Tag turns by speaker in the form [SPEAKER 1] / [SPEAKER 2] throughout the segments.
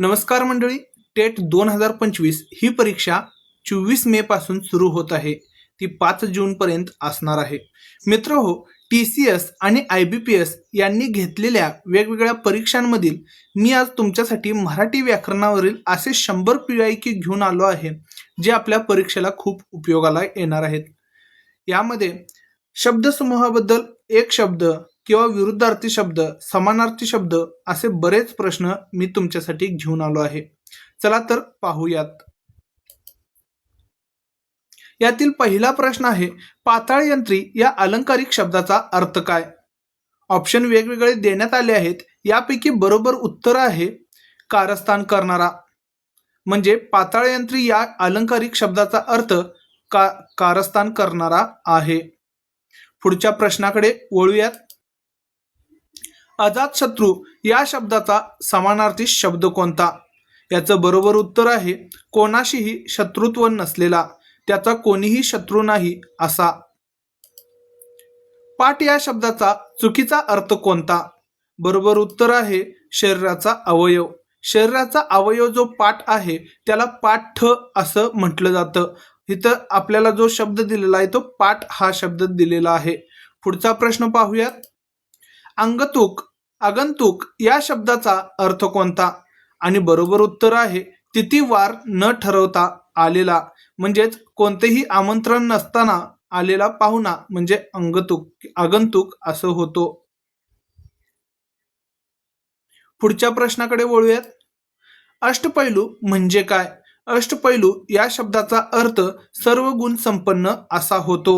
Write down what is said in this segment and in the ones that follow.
[SPEAKER 1] नमस्कार मंडळी. टेट 2025 ही परीक्षा 24 मे पासून सुरू होत आहे. ती 5 जून पर्यंत असणार आहे. मित्र हो, TCS आणि IBPS यांनी घेतलेल्या वेगवेगळ्या परीक्षांमधील मी आज तुमच्यासाठी मराठी व्याकरणावरील असे 100 PYQ घेऊन आलो आहे, जे आपल्या परीक्षेला खूप उपयोगाला येणार आहेत. यामध्ये शब्दसमूहाबद्दल एक शब्द किंवा विरुद्धार्थी शब्द, समानार्थी शब्द असे बरेच प्रश्न मी तुमच्यासाठी घेऊन आलो आहे. चला तर पाहूयात. यातील पहिला प्रश्न आहे, पाताळ यंत्री या अलंकारिक शब्दाचा अर्थ काय? ऑप्शन वेगवेगळे देण्यात आले आहेत. यापैकी बरोबर उत्तर आहे कारस्थान करणारा. म्हणजे पाताळ यंत्री या अलंकारिक शब्दाचा अर्थ कारस्थान करणारा आहे. पुढच्या प्रश्नाकडे वळूयात. अजातशत्रू या शब्दाचा समानार्थी शब्द कोणता? याचं बरोबर उत्तर आहे कोणाशीही शत्रुत्व नसलेला, त्याचा कोणीही शत्रू नाही असा. पाठ या शब्दाचा चुकीचा अर्थ कोणता? बरोबर उत्तर आहे शरीराचा अवयव. शरीराचा अवयव जो पाठ आहे त्याला पाठ असं म्हटलं जातं. इथं आपल्याला जो शब्द दिलेला आहे तो पाठ हा शब्द दिलेला आहे. पुढचा प्रश्न पाहूयात. अंगतुक, आगंतुक या शब्दाचा अर्थ कोणता? आणि बरोबर उत्तर आहे तिथीवार न ठरवता आलेला, म्हणजेच कोणतेही आमंत्रण नसताना आलेला पाहुणा म्हणजे आगंतुक असं होतो. पुढच्या प्रश्नाकडे वळूयात. अष्टपैलू म्हणजे काय? अष्टपैलू या शब्दाचा अर्थ सर्व गुण संपन्न असा होतो.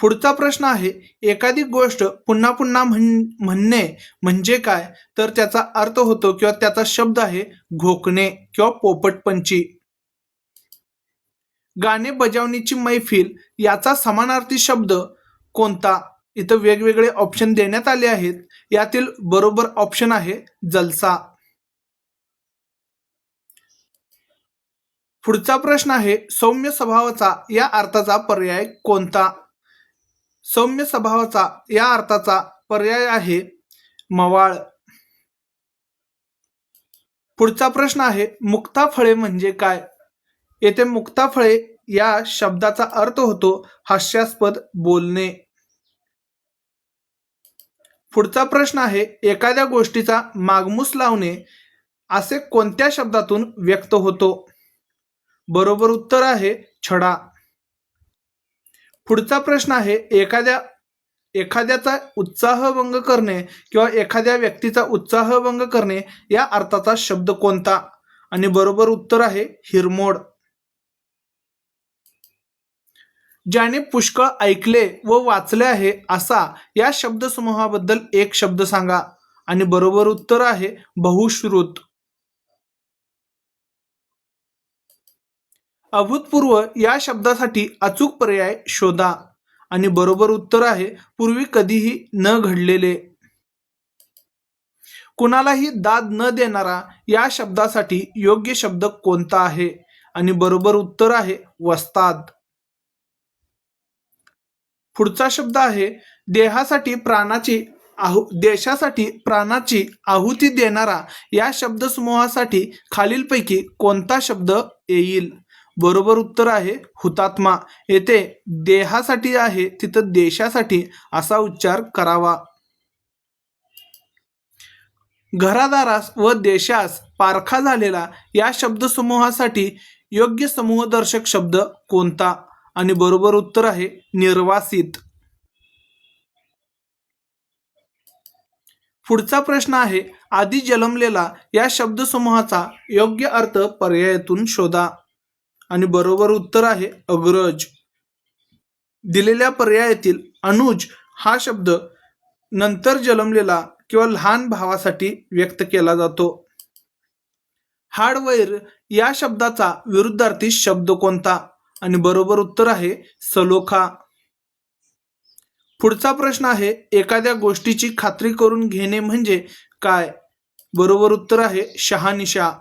[SPEAKER 1] पुढचा प्रश्न आहे, एखादी गोष्ट पुन्हा पुन्हा म्हणणे म्हणजे काय? तर त्याचा अर्थ होतो किंवा त्याचा शब्द आहे घोकणे किंवा पोपटपंची. गाणे बजावणीची मैफिल याचा समानार्थी शब्द कोणता? इथं वेगवेगळे ऑप्शन देण्यात आले आहेत. यातील बरोबर ऑप्शन आहे जलसा. पुढचा प्रश्न आहे, सौम्य स्वभावाचा या अर्थाचा पर्याय कोणता? सौम्य स्वभावाचा या अर्थाचा पर्याय आहे मवाळ. पुढचा प्रश्न आहे, मुक्ताफळे म्हणजे काय? येथे मुक्ताफळे या शब्दाचा अर्थ होतो हास्यास्पद बोलणे. पुढचा प्रश्न आहे, एखाद्या गोष्टीचा मागमूस लावणे असे कोणत्या शब्दातून व्यक्त होतो? बरोबर उत्तर आहे छडा. पुढचा प्रश्न आहे, एखाद्याचा उत्साहभंग करणे किंवा एखाद्या व्यक्तीचा उत्साहभंग करणे या अर्थाचा शब्द कोणता? आणि बरोबर उत्तर आहे हिरमोड. ज्याने पुष्कळ ऐकले व वाचले आहे असा या शब्दसमूहाबद्दल एक शब्द सांगा. आणि बरोबर उत्तर आहे बहुश्रुत. अभूतपूर्व या शब्दासाठी अचूक पर्याय शोधा. आणि बरोबर उत्तर आहे पूर्वी कधीही न घडलेले. कुणालाही दाद न देणारा या शब्दासाठी योग्य शब्द कोणता आहे? आणि बरोबर उत्तर आहे वस्ताद. पुढचा शब्द आहे, देशासाठी प्राणाची आहुती देणारा या शब्दसमूहासाठी खालीलपैकी कोणता शब्द येईल? बरोबर उत्तर आहे हुतात्मा. येथे देहासाठी आहे तिथं देशासाठी असा उच्चार करावा. घरादारास व देशास पारखा झालेला या शब्दसमूहासाठी योग्य समूहदर्शक शब्द कोणता? आणि बरोबर उत्तर आहे निर्वासित. पुढचा प्रश्न आहे, आधी जन्मलेला या शब्दसमूहाचा योग्य अर्थ पर्यायातून शोधा. आणि बरोबर उत्तर आहे अग्रज. दिलेल्या पर्यायातील अनुज हा शब्द नंतर जन्मलेला किंवा लहान भावासाठी व्यक्त केला जातो. हाडवैर या शब्दाचा विरुद्धार्थी शब्द कोणता? आणि बरोबर उत्तर आहे सलोखा. पुढचा प्रश्न आहे, एखाद्या गोष्टीची खात्री करून घेणे म्हणजे काय? बरोबर उत्तर आहे शहानिशा.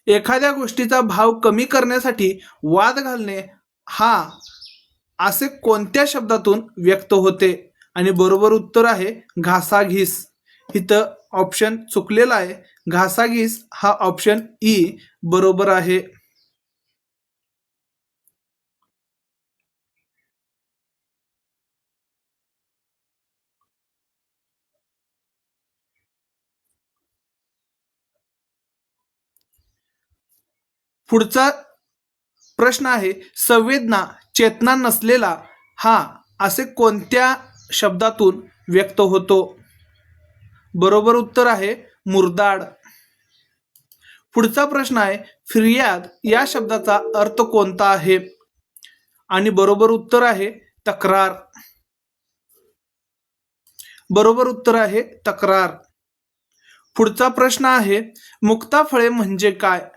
[SPEAKER 1] एखाद्या गोष्टीचा भाव कमी करण्यासाठी वाद घालणे हा असे कोणत्या शब्दातून व्यक्त होते? आणि बरोबर उत्तर आहे घासाघीस. इथं ऑप्शन चुकलेला आहे. घासाघीस हा ऑप्शन ई बरोबर आहे. पुढचा प्रश्न आहे, संवेदना चेतना नसलेला हा असे कोणत्या शब्दातून व्यक्त होतो? बरोबर उत्तर आहे मुरदाड. पुढचा प्रश्न आहे, फिर्याद या शब्दाचा अर्थ कोणता आहे? आणि बरोबर उत्तर आहे तक्रार. बरोबर उत्तर आहे तक्रार. पुढचा प्रश्न आहे, मुक्ताफळे म्हणजे काय?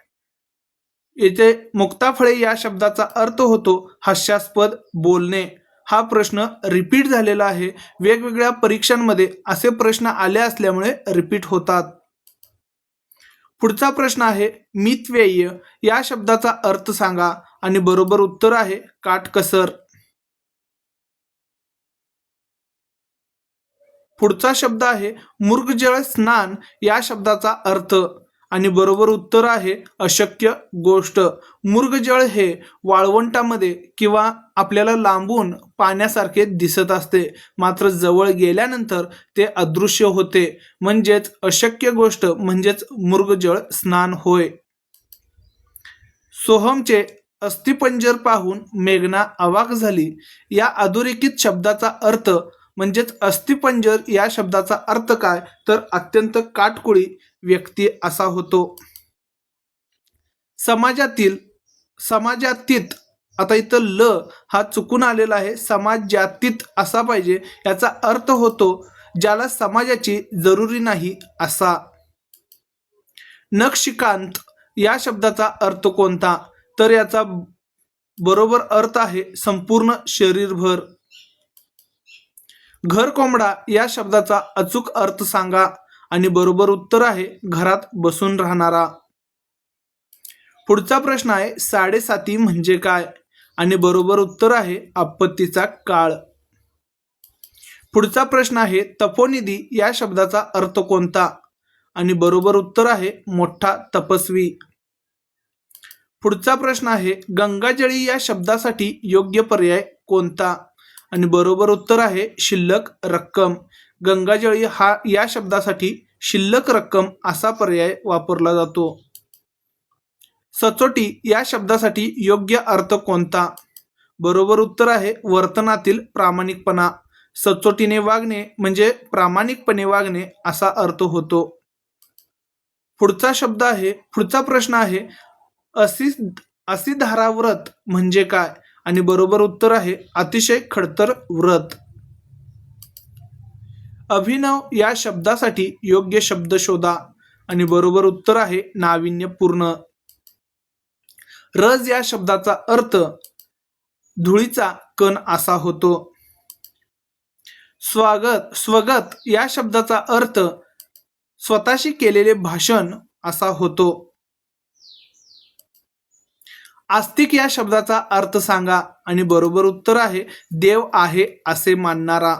[SPEAKER 1] इथे मुक्ताफळे या शब्दाचा अर्थ होतो हास्यास्पद बोलणे. हा प्रश्न रिपीट झालेला आहे. वेगवेगळ्या परीक्षांमध्ये असे प्रश्न आले असल्यामुळे रिपीट होतात. पुढचा प्रश्न आहे, मितव्यय या शब्दाचा अर्थ सांगा. आणि बरोबर उत्तर आहे काटकसर. पुढचा शब्द आहे, मृगजळ स्नान या शब्दाचा अर्थ. आणि बरोबर उत्तर आहे अशक्य गोष्ट. मृगजळ हे वाळवंटामध्ये किंवा आपल्याला लांबून पाण्यासारखे दिसत असते, मात्र जवळ गेल्यानंतर ते अदृश्य होते. म्हणजेच अशक्य गोष्ट म्हणजेच मृगजळ स्नान होय. सोहमचे अस्थिपंजर पाहून मेघना अवाक झाली या अधोरेखित शब्दाचा अर्थ म्हणजेच अस्थिपंजर या शब्दाचा अर्थ काय? तर अत्यंत काटकोळी व्यक्ती असा होतो. समाजातीत आता इथं ल हा चुकून आलेला आहे. समाजातीत असा पाहिजे. याचा अर्थ होतो ज्याला समाजाची जरुरी नाही असा. नक्षिकांत या शब्दाचा अर्थ कोणता? तर याचा बरोबर अर्थ आहे संपूर्ण शरीरभर. घर कोंबडा या शब्दाचा अचूक अर्थ सांगा. आणि बरोबर उत्तर आहे घरात बसून राहणारा. पुढचा प्रश्न आहे, साडेसाती म्हणजे काय? आणि बरोबर उत्तर आहे आपत्तीचा काळ. पुढचा प्रश्न आहे, तपोनिधी या शब्दाचा अर्थ कोणता? आणि बरोबर उत्तर आहे मोठा तपस्वी. पुढचा प्रश्न आहे, गंगाजळी या शब्दासाठी योग्य पर्याय कोणता? आणि बरोबर उत्तर आहे शिल्लक रक्कम. गंगाजळी हा या शब्दासाठी शिल्लक रक्कम असा पर्याय वापरला जातो. सचोटी या शब्दासाठी योग्य अर्थ कोणता? बरोबर उत्तर आहे वर्तनातील प्रामाणिकपणा. सचोटीने वागणे म्हणजे प्रामाणिकपणे वागणे असा अर्थ होतो. पुढचा प्रश्न आहे, असिधारा व्रत म्हणजे काय? आणि बरोबर उत्तर आहे अतिशय खडतर व्रत. अभिनव या शब्दासाठी योग्य शब्द शोधा. आणि बरोबर उत्तर आहे नाविन्यपूर्ण. रज या शब्दाचा अर्थ धुळीचा कण असा होतो. स्वगत या शब्दाचा अर्थ स्वतःशी केलेले भाषण असा होतो. आस्तिक या शब्दाचा अर्थ सांगा. आणि बरोबर उत्तर आहे देव आहे असे मानणारा.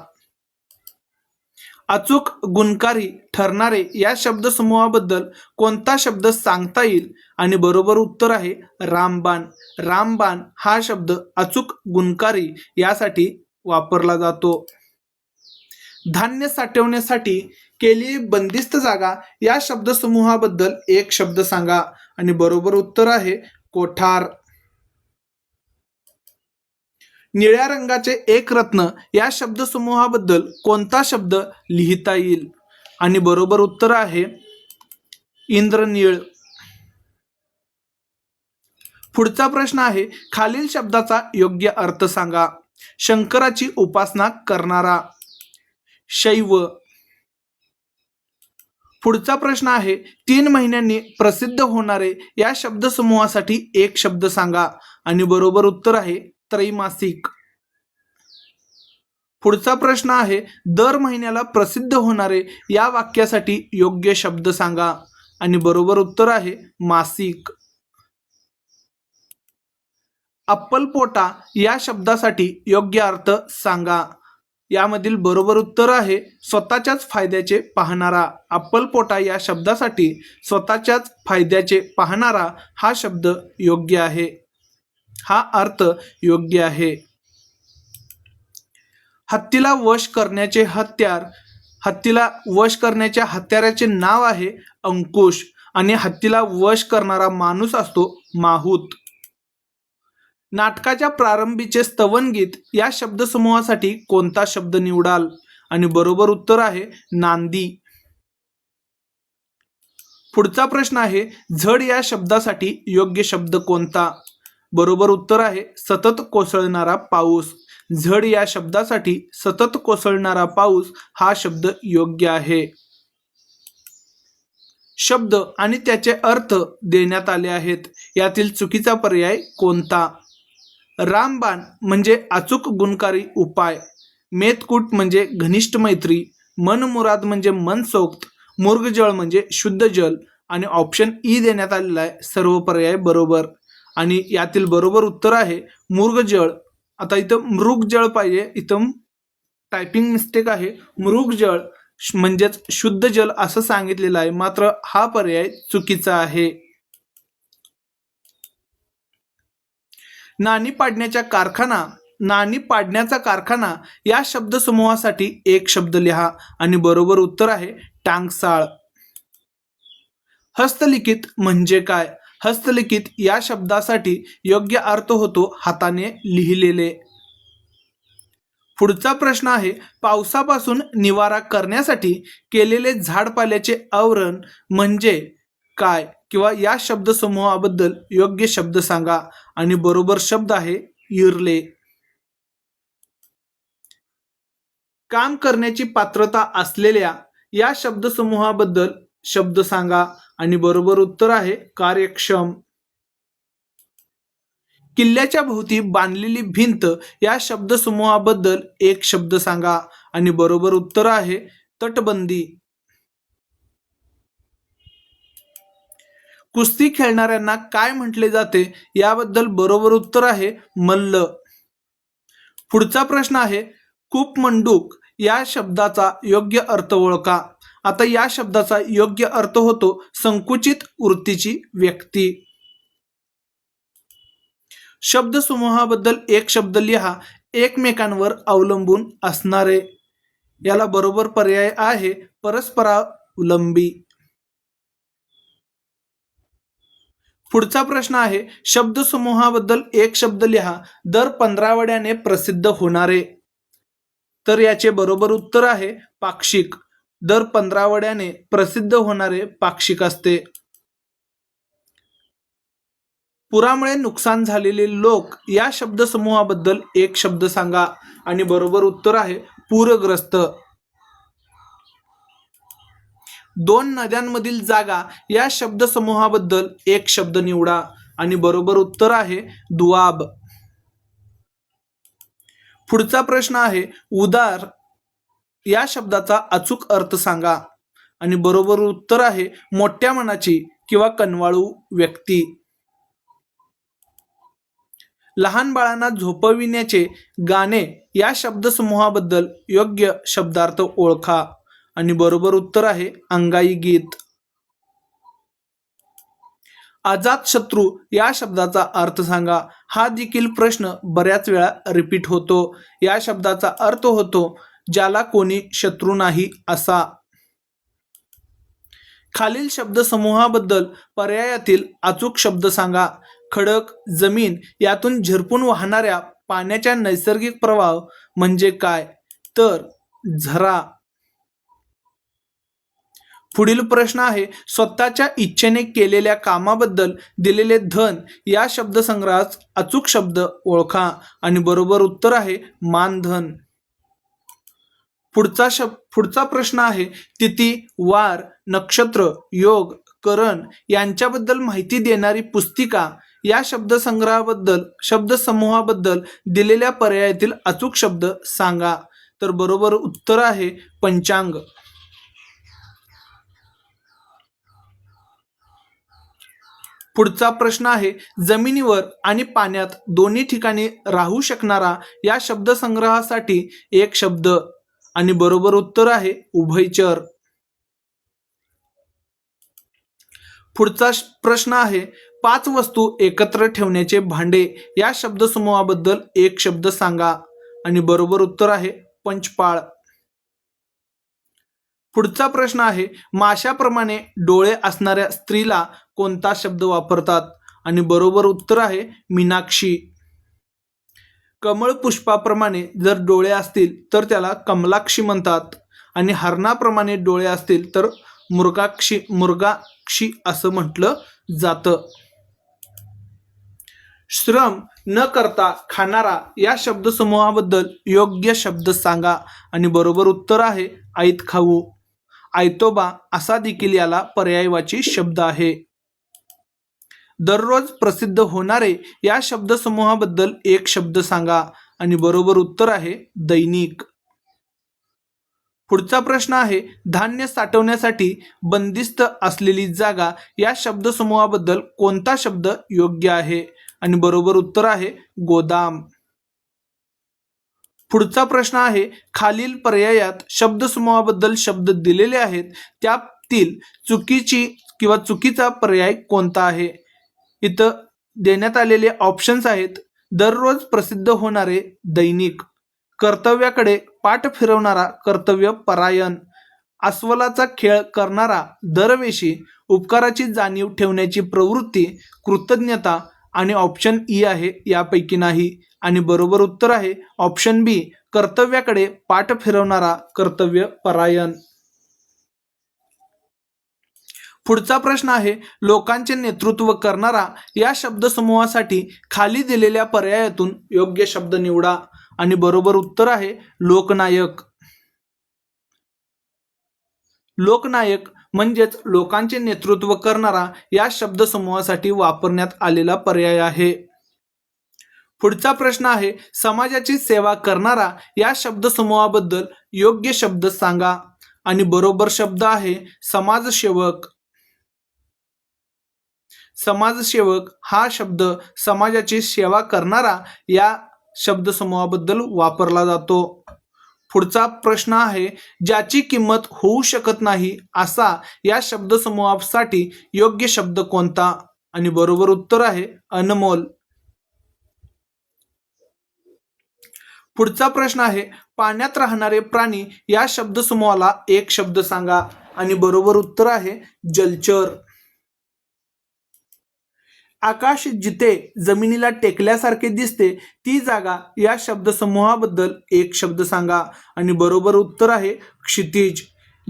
[SPEAKER 1] अचूक गुणकारी ठरणारे या शब्दसमूहाबद्दल कोणता शब्द सांगता येईल? आणि बरोबर उत्तर आहे रामबाण. रामबाण हा शब्द अचूक गुणकारी यासाठी वापरला जातो. धान्य साठवण्यासाठी केलेली बंदिस्त जागा या शब्दसमूहाबद्दल एक शब्द सांगा. आणि बरोबर उत्तर आहे कोठार. निळ्या रंगाचे एक रत्न या शब्दसमूहाबद्दल कोणता शब्द लिहिता येईल? आणि बरोबर उत्तर आहे इंद्रनीळ. पुढचा प्रश्न आहे, खालील शब्दाचा योग्य अर्थ सांगा. शंकराची उपासना करणारा. शैव. पुढचा प्रश्न आहे, 3 महिन्यांनी प्रसिद्ध होणारे या शब्दसमूहासाठी एक शब्द सांगा. आणि बरोबर उत्तर आहे त्रैमासिक. पुढचा प्रश्न आहे, दर महिन्याला प्रसिद्ध होणारे या वाक्यासाठी योग्य शब्द सांगा. आणि बरोबर उत्तर आहे मासिक. अप्पलपोटा या शब्दासाठी योग्य अर्थ सांगा. यामधील बरोबर उत्तर आहे स्वतःच्याच फायद्याचे पाहणारा. अप्पलपोटा या शब्दासाठी स्वतःच्याच फायद्याचे पाहणारा हा शब्द योग्य आहे, हा अर्थ योग्य आहे. हत्तीला वश करण्याचे हत्यार, हत्तीला वश करण्याच्या हत्याराचे नाव आहे अंकुश आणि हत्तीला वश करणारा माणूस असतो माहूत. नाटकाच्या प्रारंभीचे स्तवनगीत या शब्दसमूहासाठी कोणता शब्द निवडाल? आणि बरोबर उत्तर आहे नांदी. पुढचा प्रश्न आहे झड या शब्दासाठी योग्य शब्द कोणता? बरोबर उत्तर आहे सतत कोसळणारा पाऊस. झड या शब्दासाठी सतत कोसळणारा पाऊस हा शब्द योग्य आहे. शब्द आणि त्याचे अर्थ देण्यात आले आहेत, यातील चुकीचा पर्याय कोणता? रामबाण म्हणजे अचूक गुणकारी उपाय, मेतकूट म्हणजे घनिष्ठ मैत्री, मनमुराद म्हणजे मनसोक्त, मृगजळ म्हणजे शुद्ध जल आणि ऑप्शन ई देण्यात आलेला आहे सर्व पर्याय बरोबर. आणि यातील बरोबर उत्तर आहे मृगजळ. आता इथं मृगजळ पाहिजे, इथं टायपिंग मिस्टेक आहे. मृगजळ म्हणजेच शुद्ध जल असं सांगितलेलं आहे, मात्र हा पर्याय चुकीचा आहे. नाणी पाडण्याचा कारखाना, नाणी पाडण्याचा कारखाना या शब्दसमूहासाठी एक शब्द लिहा आणि बरोबर उत्तर आहे टांगसाळ. हस्तलिखित म्हणजे काय? हस्तलिखित या शब्दासाठी योग्य अर्थ होतो हाताने लिहिलेले. पुढचा प्रश्न आहे पावसापासून निवारा करण्यासाठी केलेले झाडपाल्याचे आवरण म्हणजे काय? किंवा या शब्दसमूहाबद्दल योग्य शब्द सांगा आणि बरोबर शब्द आहे इरले. काम करण्याची पात्रता असलेल्या या शब्दसमूहाबद्दल शब्द सांगा आणि बरोबर उत्तर आहे कार्यक्षम. किल्ल्याच्या भोवती बांधलेली भिंत या शब्दसमूहाबद्दल एक शब्द सांगा आणि बरोबर उत्तर आहे तटबंदी. कुस्ती खेळणाऱ्यांना काय म्हटले जाते? याबद्दल बरोबर उत्तर आहे मल्ल. पुढचा प्रश्न आहे कूपमंडूक या शब्दाचा योग्य अर्थ ओळखा. आता या शब्दाचा योग्य अर्थ होतो संकुचित वृत्तीची व्यक्ती. शब्दसमूहाबद्दल एक शब्द लिहा एकमेकांवर अवलंबून असणारे. याला बरोबर पर्याय आहे परस्परावलंबी. पुढचा प्रश्न आहे शब्दसमूहाबद्दल एक शब्द लिहा दर 15 आठवड्याने प्रसिद्ध होणारे. तर याचे बरोबर उत्तर आहे पाक्षिक. दर 15 आठवड्याने प्रसिद्ध होणारे पाक्षिक असते. पुरामुळे नुकसान झालेले लोक या शब्दसमूहाबद्दल एक शब्द सांगा आणि बरोबर उत्तर आहे पूरग्रस्त. दोन नद्यांमधील जागा या शब्दसमूहाबद्दल एक शब्द निवडा आणि बरोबर उत्तर आहे दुआब. पुढचा प्रश्न आहे उदार या शब्दाचा अचूक अर्थ सांगा आणि बरोबर उत्तर आहे मोठ्या मनाची किंवा कनवाळू व्यक्ती. लहान बाळांना झोपविण्याचे गाणे या शब्दसमूहाबद्दल योग्य शब्दार्थ ओळखा आणि बरोबर उत्तर आहे अंगाई गीत. अजातशत्रू या शब्दाचा अर्थ सांगा. हा देखील प्रश्न बऱ्याच वेळा रिपीट होतो. या शब्दाचा अर्थ होतो ज्याला कोणी शत्रू नाही असा. खालील शब्दसमूहाबद्दल पर्यायातील अचूक शब्द सांगा. खडक, जमीन यातून झिरपून वाहणाऱ्या पाण्याचा नैसर्गिक प्रवाह म्हणजे काय? तर झरा. पुढील प्रश्न आहे स्वतःच्या इच्छेने केलेल्या कामाबद्दल दिलेले धन या शब्दसंग्रहात अचूक शब्द ओळखा आणि बरोबर उत्तर आहे मानधन. पुढचा प्रश्न आहे तिथी, वार, नक्षत्र, योग, करण यांच्याबद्दल माहिती देणारी पुस्तिका या शब्दसमूहाबद्दल दिलेल्या पर्यायातील अचूक शब्द सांगा. तर बरोबर उत्तर आहे पंचांग. पुढचा प्रश्न आहे, जमिनीवर आणि पाण्यात दोन्ही ठिकाणी राहू शकणारा या शब्दसंग्रहासाठी एक शब्द. आणि बरोबर उत्तर आहे उभयचर. पुढचा प्रश्न आहे, 5 वस्तू एकत्र ठेवण्याचे भांडे या शब्दसमूहाबद्दल एक शब्द सांगा. आणि बरोबर उत्तर आहे पंचपाळ. पुढचा प्रश्न आहे, माशाप्रमाणे डोळे असणाऱ्या स्त्रीला कोणता शब्द वापरतात. आणि बरोबर उत्तर आहे मीनाक्षी. कमळ पुष्पाप्रमाणे जर डोळे असतील तर त्याला कमलाक्षी म्हणतात. आणि हरणाप्रमाणे डोळे असतील तर मृगाक्षी असं म्हटलं जातं. श्रम न करता खाणारा या शब्दसमूहाबद्दल योग्य शब्द सांगा. आणि बरोबर उत्तर आहे ऐत खाऊ. आयतोबा असा देखील याला पर्यायवाची शब्द आहे. दररोज प्रसिद्ध होणारे या शब्दसमूहाबद्दल एक शब्द सांगा. आणि बरोबर उत्तर आहे दैनिक. पुढचा प्रश्न आहे, धान्य साठवण्यासाठी बंदिस्त असलेली जागा या शब्दसमूहाबद्दल कोणता शब्द योग्य आहे. आणि बरोबर उत्तर आहे गोदाम. पुढचा प्रश्न आहे, खालील पर्यायात शब्दसमूहाबद्दल शब्द दिलेले आहेत, त्यातील चुकीचा पर्याय कोणता आहे. इथं देण्यात आलेले ऑप्शन्स आहेत, दररोज प्रसिद्ध होणारे दैनिक, कर्तव्याकडे पाठ फिरवणारा कर्तव्य परायण, अस्वलाचा खेळ करणारा दरवेळी, उपकाराची जाणीव ठेवण्याची प्रवृत्ती कृतज्ञता. आणि ऑप्शन ई आहे यापैकी नाही. आणि बरोबर उत्तर आहे ऑप्शन बी, कर्तव्याकडे पाठ फिरवणारा कर्तव्य परायण. पुढचा प्रश्न आहे, लोकांचे नेतृत्व करणारा या शब्दसमूहासाठी खाली दिलेल्या पर्यायातून योग्य शब्द निवडा. आणि बरोबर उत्तर आहे लोकनायक. लोकनायक म्हणजेच लोकांचे नेतृत्व करणारा या शब्दसमूहासाठी वापरण्यात आलेला पर्याय आहे. पुढचा प्रश्न आहे, समाजाची सेवा करणारा या शब्दसमूहाबद्दल योग्य शब्द सांगा. आणि बरोबर शब्द आहे समाजसेवक. समाजसेवक हा शब्द समाजाची सेवा करणारा या शब्दसमूहाबद्दल वापरला जातो. पुढचा प्रश्न आहे, ज्याची किंमत होऊ शकत नाही असा या शब्दसमूहासाठी योग्य शब्द कोणता. आणि बरोबर उत्तर आहे अनमोल. पुढचा प्रश्न आहे, पाण्यात राहणारे प्राणी या शब्दसमूहाला एक शब्द सांगा. आणि बरोबर उत्तर आहे जलचर. आकाश जिथे जमिनीला टेकल्यासारखे दिसते ती जागा या शब्दसमूहाबद्दल एक शब्द सांगा. आणि बरोबर उत्तर आहे क्षितिज.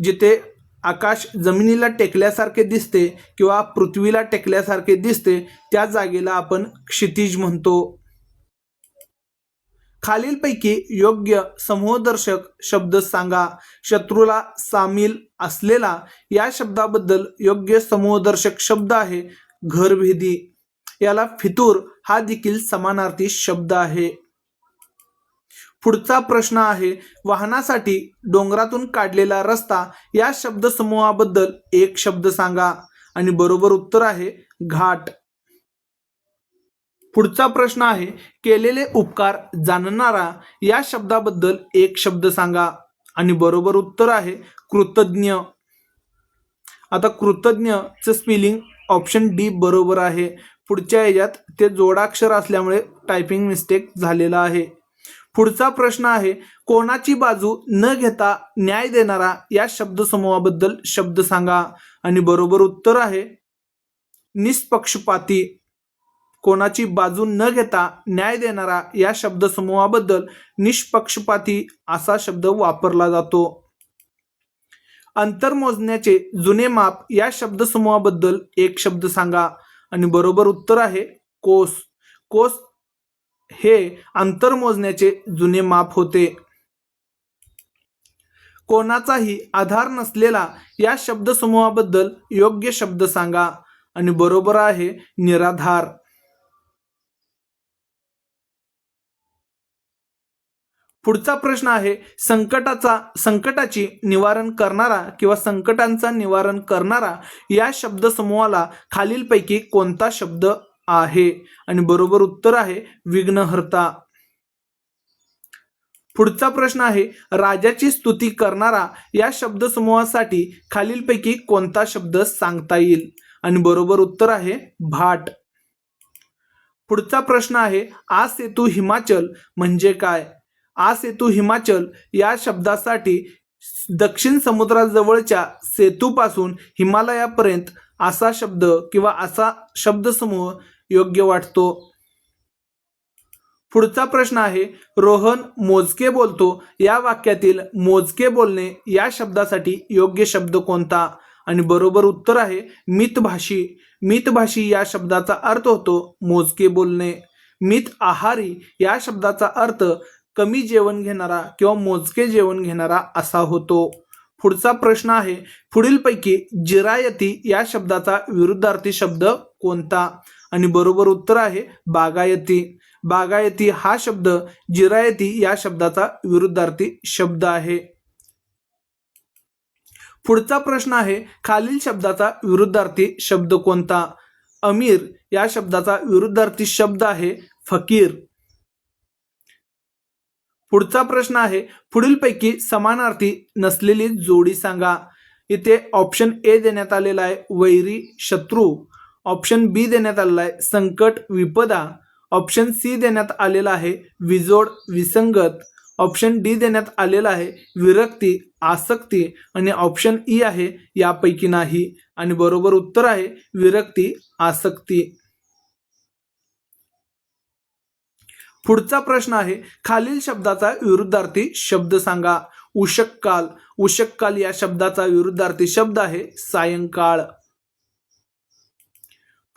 [SPEAKER 1] जिथे आकाश जमिनीला टेकल्यासारखे दिसते किंवा पृथ्वीला टेकल्यासारखे दिसते त्या जागेला आपण क्षितिज म्हणतो. खालीलपैकी योग्य समूहदर्शक शब्द सांगा. शत्रूला सामील असलेला या शब्दाबद्दल योग्य समूहदर्शक शब्द आहे घरभेदी. याला फितूर हा देखील समानार्थी शब्द आहे. पुढचा प्रश्न आहे, वाहनासाठी डोंगरातून काढलेला रस्ता या शब्दसमूहाबद्दल एक शब्द सांगा. आणि बरोबर उत्तर आहे घाट. पुढचा प्रश्न आहे, केलेले उपकार जाणणारा या शब्दाबद्दल एक शब्द सांगा. आणि बरोबर उत्तर आहे कृतज्ञ. आता कृतज्ञचं स्पेलिंग ऑप्शन डी बरोबर आहे. पुढच्या याच्यात ते जोडाक्षर असल्यामुळे टायपिंग मिस्टेक झालेला आहे. पुढचा प्रश्न आहे, कोणाची बाजू न घेता न्याय देणारा या शब्दसमूहाबद्दल शब्द सांगा. आणि बरोबर उत्तर आहे निष्पक्षपाती. कोणाची बाजू न घेता न्याय देणारा या शब्दसमूहाबद्दल निष्पक्षपाती असा शब्द वापरला जातो. अंतर मोजण्याचे जुने माप या शब्दसमूहाबद्दल एक शब्द सांगा. आणि बरोबर उत्तर आहे कोस. कोस हे अंतर मोजण्याचे जुने माप होते. कोणाचाही आधार नसलेला या शब्दसमूहाबद्दल योग्य शब्द सांगा. आणि बरोबर आहे निराधार. पुढचा प्रश्न आहे संकटाची निवारण करणारा किंवा संकटांचा निवारण करणारा या शब्दसमूहाला खालीलपैकी कोणता शब्द आहे? आणि बरोबर उत्तर आहे विघ्नहर्ता. पुढचा प्रश्न आहे राजाची स्तुती करणारा या शब्दसमूहासाठी खालीलपैकी कोणता शब्द सांगता येईल? आणि बरोबर उत्तर आहे भाट. पुढचा प्रश्न आहे आ सेतू हिमाचल म्हणजे काय? आ सेतू हिमाचल या शब्दासाठी दक्षिण समुद्राजवळच्या सेतूपासून हिमालयापर्यंत असा शब्द किंवा असा शब्दसमूह योग्य वाटतो. पुढचा प्रश्न आहे रोहन मोजके बोलतो या वाक्यातील मोजके बोलणे या शब्दासाठी योग्य शब्द कोणता? आणि बरोबर उत्तर आहे मितभाषी. मितभाषी या शब्दाचा अर्थ होतो मोजके बोलणे. मित आहारी या शब्दाचा अर्थ कमी जेवण घेणारा किंवा मोजके जेवण घेणारा असा होतो. पुढचा प्रश्न आहे पुढीलपैकी जिरायती या शब्दाचा विरुद्धार्थी शब्द कोणता? आणि बरोबर उत्तर आहे बागायती. बागायती हा शब्द जिरायती या शब्दाचा विरुद्धार्थी शब्द आहे. पुढचा प्रश्न आहे खालील शब्दाचा विरुद्धार्थी शब्द कोणता? अमीर या शब्दाचा विरुद्धार्थी शब्द आहे फकीर. पुढचा प्रश्न आहे पुढीलपैकी समानार्थी नसलेली जोडी सांगा. इथे ऑप्शन ए देण्यात आलेला आहे वैरी शत्रू, ऑप्शन बी देण्यात आलेला आहे संकट विपदा, ऑप्शन सी देण्यात आलेला आहे विजोड विसंगत, ऑप्शन डी देण्यात आलेला आहे विरक्ती आसक्ती आणि ऑप्शन ई आहे यापैकी नाही. आणि बरोबर उत्तर आहे विरक्ती आसक्ती. पुढचा प्रश्न आहे खालील शब्दाचा विरुद्धार्थी शब्द सांगा. उषक्काल. उषक्काल या शब्दाचा विरुद्धार्थी शब्द आहे सायंकाळ.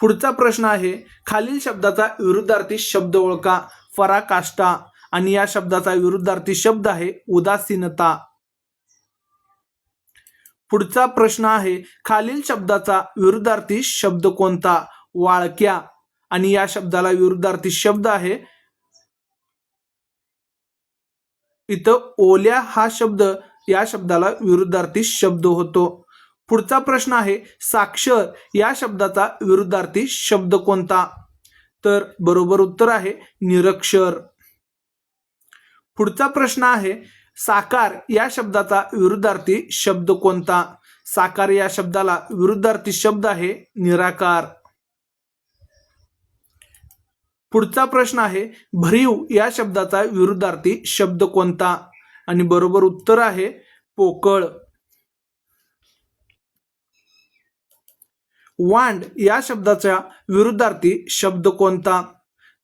[SPEAKER 1] पुढचा प्रश्न आहे खालील शब्दाचा विरुद्धार्थी शब्द ओळखा. पराकाष्ठा आणि या शब्दाचा विरुद्धार्थी शब्द आहे उदासीनता. पुढचा प्रश्न आहे खालील शब्दाचा विरुद्धार्थी शब्द कोणता? वाळक्या आणि या शब्दाला विरुद्धार्थी शब्द आहे इथं ओल्या हा शब्द या शब्दाला विरुद्धार्थी शब्द होतो. पुढचा प्रश्न आहे साक्षर या शब्दाचा विरुद्धार्थी शब्द कोणता? तर बरोबर उत्तर आहे निरक्षर. पुढचा प्रश्न आहे साकार या शब्दाचा विरुद्धार्थी शब्द कोणता? साकार या शब्दाला विरुद्धार्थी शब्द आहे निराकार. पुढचा प्रश्न आहे भरीव या शब्दाचा विरुद्धार्थी शब्द कोणता? आणि बरोबर उत्तर आहे पोकळ. वांड या शब्दाचा विरुद्धार्थी शब्द कोणता?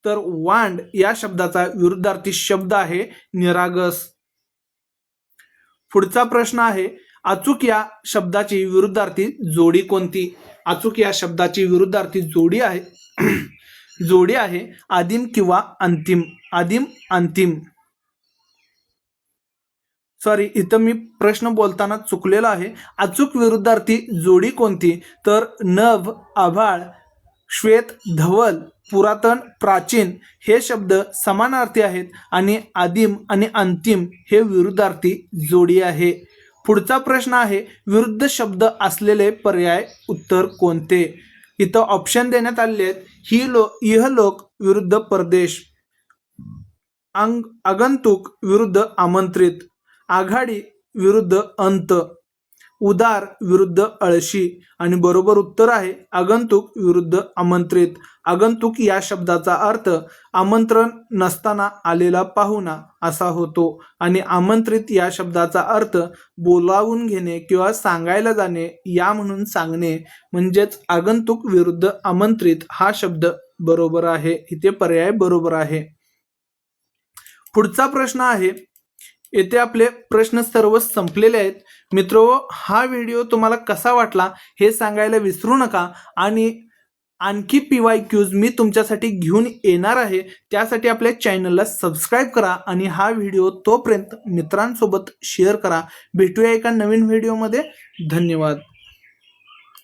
[SPEAKER 1] तर वांड या शब्दाचा विरुद्धार्थी शब्द आहे निरागस. पुढचा प्रश्न आहे अचूक या शब्दाची विरुद्धार्थी जोडी कोणती? अचूक या शब्दाची विरुद्धार्थी जोडी आहे आदिम किंवा अंतिम. आदिम अंतिम. सॉरी इथं मी प्रश्न बोलताना चुकलेला आहे. अचूक विरुद्धार्थी जोडी कोणती? तर नभ आभाळ श्वेत धवल पुरातन प्राचीन हे शब्द समानार्थी आहेत आणि आदिम आणि अंतिम हे विरुद्धार्थी जोडी आहे. पुढचा प्रश्न आहे विरुद्ध शब्द असलेले पर्याय उत्तर कोणते? इथं ऑप्शन देण्यात आले आहेत इहलोक विरुद्ध परदेश, आगंतुक विरुद्ध आमंत्रित, आघाडी विरुद्ध अंत, उदार विरुद्ध अळशी. आणि बरोबर उत्तर आहे आगंतुक विरुद्ध आमंत्रित. आगंतुक या शब्दाचा अर्थ आमंत्रण नसताना आलेला पाहुणा असा होतो आणि आमंत्रित या शब्दाचा अर्थ बोलावून घेणे किंवा सांगायला जाणे या म्हणून सांगणे. म्हणजेच आगंतुक विरुद्ध आमंत्रित हा शब्द बरोबर आहे. इथे पर्याय बरोबर आहे. पुढचा प्रश्न आहे येथे आपले प्रश्न सर्व संपलेले आहेत. मित्रो हा व्हिडिओ तुम्हाला कसा वाटला हे सांगायला विसरू नका आणि आणखी PYQs मी तुमच्यासाठी घेऊन येणार आहे. त्यासाठी आपल्या चॅनलला सबस्क्राईब करा आणि हा व्हिडिओ तोपर्यंत मित्रांसोबत शेअर करा. भेटूया एका नवीन व्हिडिओमध्ये. धन्यवाद.